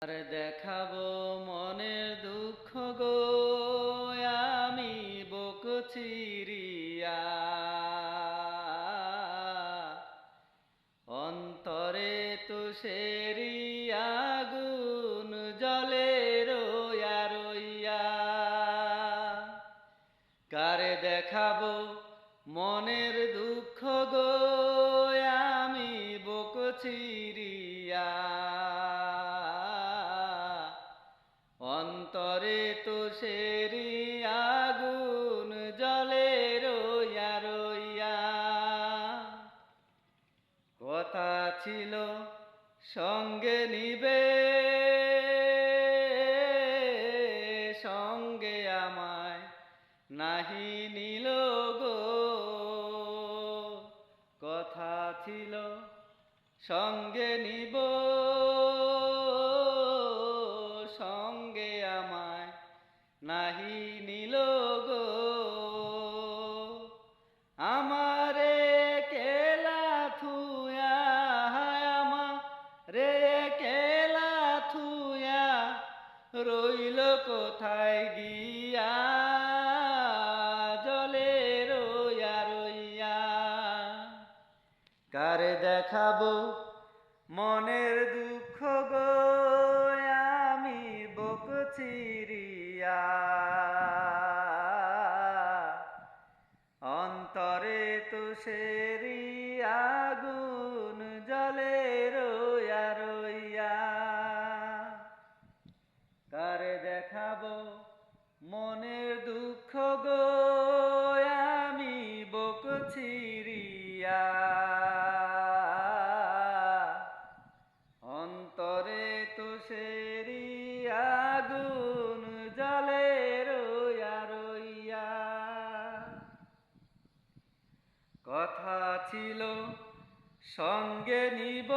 আর দেখাবো মনের দুঃখ গো আমি বুক চিরিয়া, অন্তরে তুষেরি আগুন জ্বলে রইয়া রইয়া। কারে দেখাবো মনের দুঃখ গো আমি বুক চিরিয়া, অন্তরে তুষেরি আগুন জ্বলে রইয়া রইয়া। কথা ছিল সঙ্গে নিবে, সঙ্গে আমায় নাহি নিল গো। কথা ছিল সঙ্গে নিব, সঙ্গে আমায় নাহি নিল গো। আমারে কেলা থুয়া, আমারে কেলা থুয়া রইল কোথায় গিয়া, জলে রইয়া রইয়া। কারে দেখাবো মনের দুঃখ গো আমি বুক চিরিয়া, অন্তরে তুষেরি আগুন জ্বলে রইয়া রইয়া। কারে দেখাবো মনের দুঃখ গো আমি বুক চিরিয়া, অন্তরে তুষেরি আগুন জ্বলে রইয়া রইয়া। কথা ছিল সঙ্গে নিব,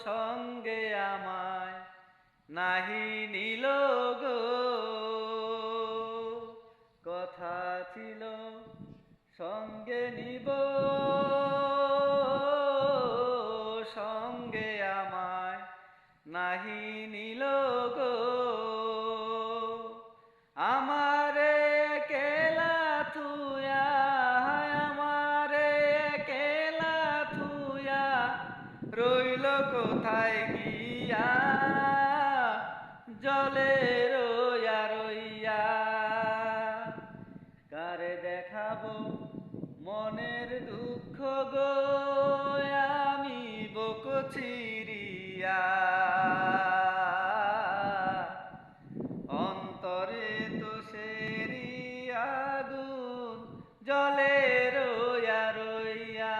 সঙ্গে আমায় নাহি নিল গো। কথা ছিল সঙ্গে নিব, সঙ্গে আমায় নাহি নিল গো। আমারে কেলা থুয়া, আমারে কেলা থুয়া রইল কোথায় গিয়া, জলে রইয়া রইয়া। কারে দেখাবো মনের দুঃখ গো আমি বুক চিরিয়া, অন্তরে তুষেরি আগুন জ্বলে রইয়া রইয়া,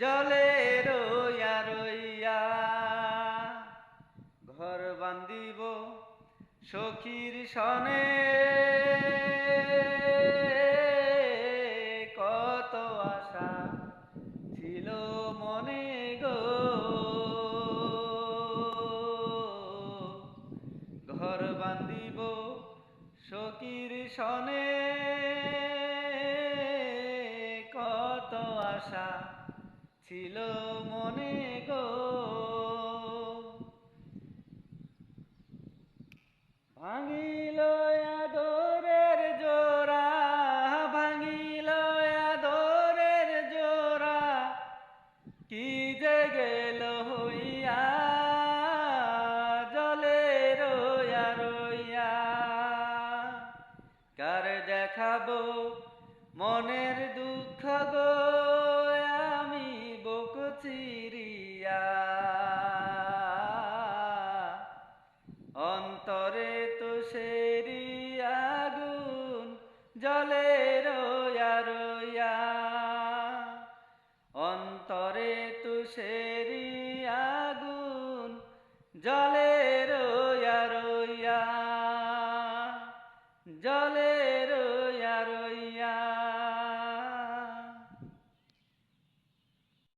জ্বলে রইয়া রইয়া। ঘর বান্ধিব সখীর সনে, কত আশা ছিল মনে গো। ঘর বান্ধিব সখীর সনে, কত আশা ছিল মনে গো। ভাঙিল আদরের জোড়া, ভাঙিল আদরের জোড়া কি যে গেল হইয়া, জলে রইয়া রইয়া। কারে দেখাবো মনের দুঃখ গো আমি বুক চিরিয়া, অন্তরে তুষেরি আগুন জ্বলে রইয়া রইয়া, অন্তরে তুষেরি আগুন জ্বলে